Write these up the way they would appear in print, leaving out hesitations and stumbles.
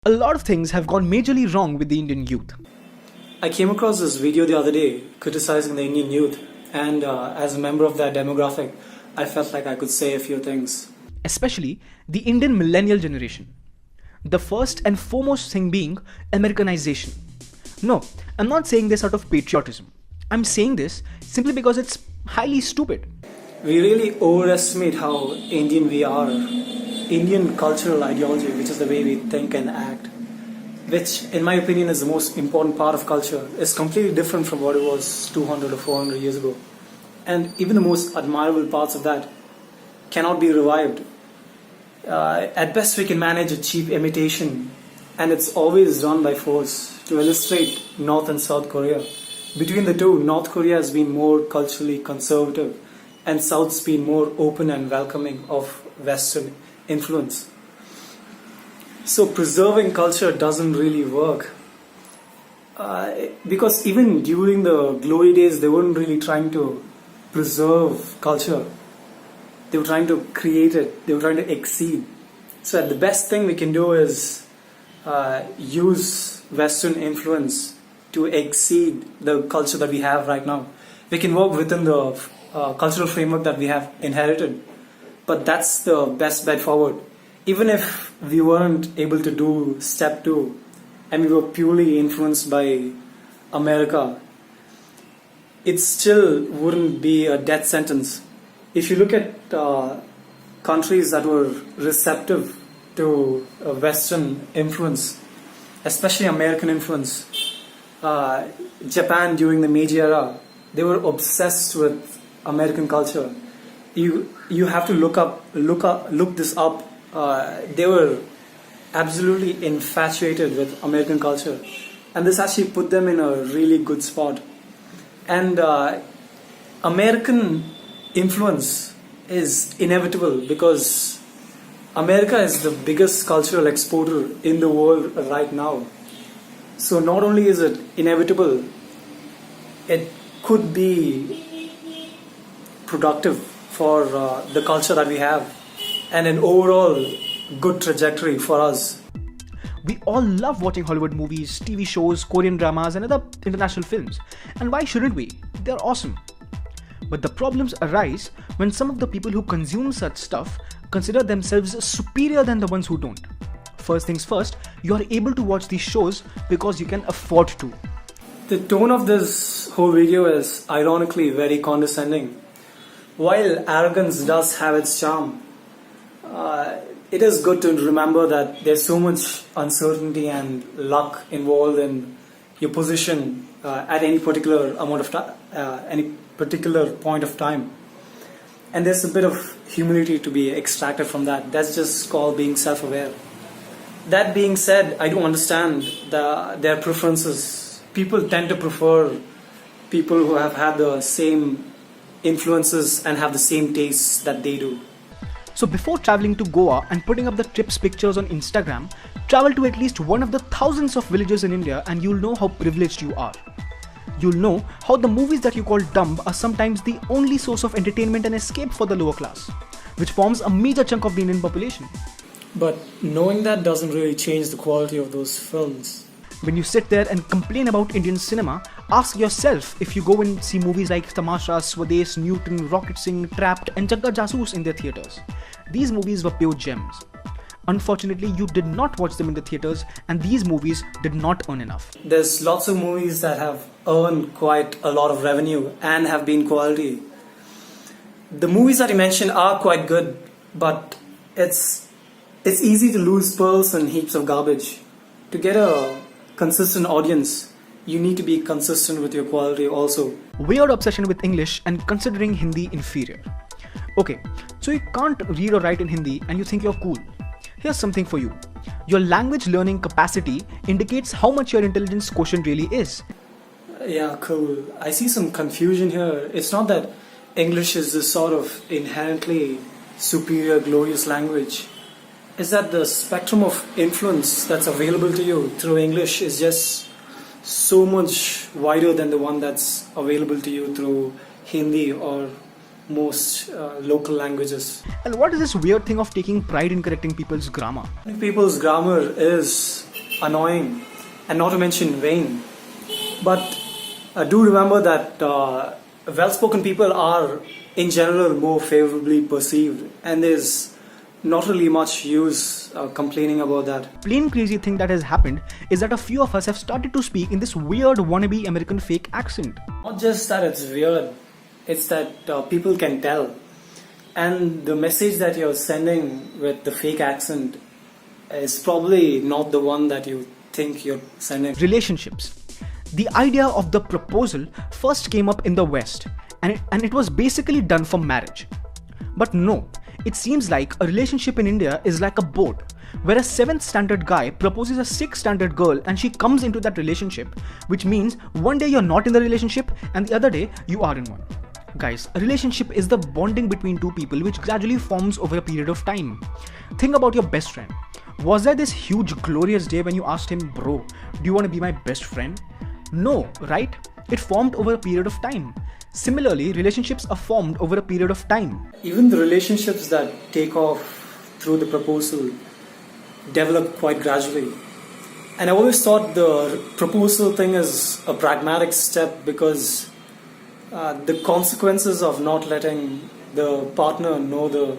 A lot of things have gone majorly wrong with the Indian youth. I came across this video the other day criticizing the Indian youth, and as a member of that demographic, I felt like I could say a few things. Especially the Indian millennial generation. The first and foremost thing being Americanization. No, I'm not saying this out of patriotism. I'm saying this simply because it's highly stupid. We really overestimate how Indian we are. Indian cultural ideology, which is the way we think and act, which in my opinion is the most important part of culture, is completely different from what it was 200 or 400 years ago. And even the most admirable parts of that cannot be revived. At best we can manage a cheap imitation, and it's always done by force to illustrate North and South Korea. Between the two, North Korea has been more culturally conservative and South's been more open and welcoming of Western influence. So preserving culture doesn't really work. Because even during the glory days, they weren't really trying to preserve culture. They were trying to create it. They were trying to exceed. So the best thing we can do is use Western influence to exceed the culture that we have right now. We can work within the cultural framework that we have inherited, but that's the best bet forward. Even if we weren't able to do step 2 and we were purely influenced by America, it still wouldn't be a death sentence. If you look at countries that were receptive to Western influence, especially American influence, Japan during the Meiji era, they were obsessed with American culture. You have to look this up. They were absolutely infatuated with American culture, and this actually put them in a really good spot. And American influence is inevitable because America is the biggest cultural exporter in the world right now. So not only is it inevitable, it could be productive for the culture that we have and an overall good trajectory for us. We all love watching Hollywood movies, TV shows, Korean dramas and other international films. And why shouldn't we? They're awesome. But the problems arise when some of the people who consume such stuff consider themselves superior than the ones who don't. First things first, you are able to watch these shows because you can afford to. The tone of this whole video is ironically very condescending. While arrogance does have its charm, it is good to remember that there's so much uncertainty and luck involved in your position at any particular amount of time, any particular point of time. And there's a bit of humility to be extracted from that. That's just called being self-aware. That being said, I do understand their preferences. People tend to prefer people who have had the same influences and have the same tastes that they do. So before traveling to Goa and putting up the trips pictures on Instagram, travel to at least one of the thousands of villages in India and you'll know how privileged you are. You'll know how the movies that you call dumb are sometimes the only source of entertainment and escape for the lower class, which forms a major chunk of the Indian population. But knowing that doesn't really change the quality of those films. When you sit there and complain about Indian cinema, ask yourself if you go and see movies like Tamasha, Swades, Newton, Rocket Singh, Trapped and Jagga Jasoos in their theatres. These movies were pure gems. Unfortunately, you did not watch them in the theatres and these movies did not earn enough. There's lots of movies that have earned quite a lot of revenue and have been quality. The movies that you mentioned are quite good, but it's easy to lose pearls in heaps of garbage. To get a consistent audience, you need to be consistent with your quality also. Weird obsession with English and considering Hindi inferior. Okay, so you can't read or write in Hindi and you think you're cool. Here's something for you. Your language learning capacity indicates how much your intelligence quotient really is. Yeah, cool. I see some confusion here. It's not that English is this sort of inherently superior, glorious language. It's that the spectrum of influence that's available to you through English is just so much wider than the one that's available to you through Hindi or most local languages. And what is this weird thing of taking pride in correcting people's grammar? People's grammar is annoying, and not to mention vain. But do remember that well-spoken people are, in general, more favorably perceived, and there's not really much use complaining about that. Plain crazy thing that has happened is that a few of us have started to speak in this weird wannabe American fake accent. Not just that it's weird, it's that people can tell. And the message that you're sending with the fake accent is probably not the one that you think you're sending. Relationships. The idea of the proposal first came up in the West, and it was basically done for marriage. But no, it seems like a relationship in India is like a boat, where a 7th standard guy proposes a 6th standard girl and she comes into that relationship, which means one day you're not in the relationship and the other day you are in one. Guys, a relationship is the bonding between two people which gradually forms over a period of time. Think about your best friend. Was there this huge glorious day when you asked him, bro, do you want to be my best friend? No, right? It formed over a period of time. Similarly, relationships are formed over a period of time. Even the relationships that take off through the proposal develop quite gradually. And I always thought the proposal thing is a pragmatic step because the consequences of not letting the partner know the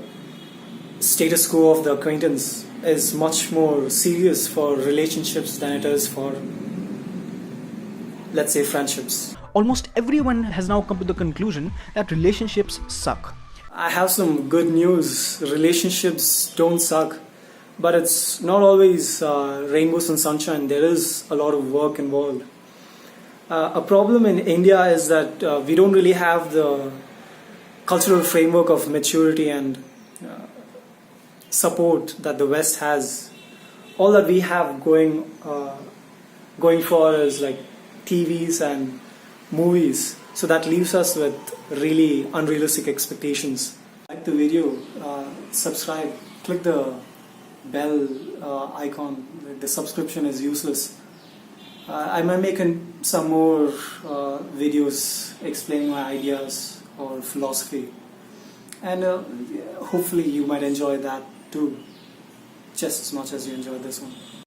status quo of the acquaintance is much more serious for relationships than it is for, let's say, friendships. Almost everyone has now come to the conclusion that relationships suck. I have some good news. Relationships don't suck, but it's not always rainbows and sunshine. There is a lot of work involved. A problem in India is that we don't really have the cultural framework of maturity and support that the West has. All that we have going for is like TVs and movies, so that leaves us with really unrealistic expectations. Like the video, subscribe, click the bell icon. The subscription is useless. I might make some more videos explaining my ideas or philosophy, and hopefully you might enjoy that too, just as much as you enjoyed this one.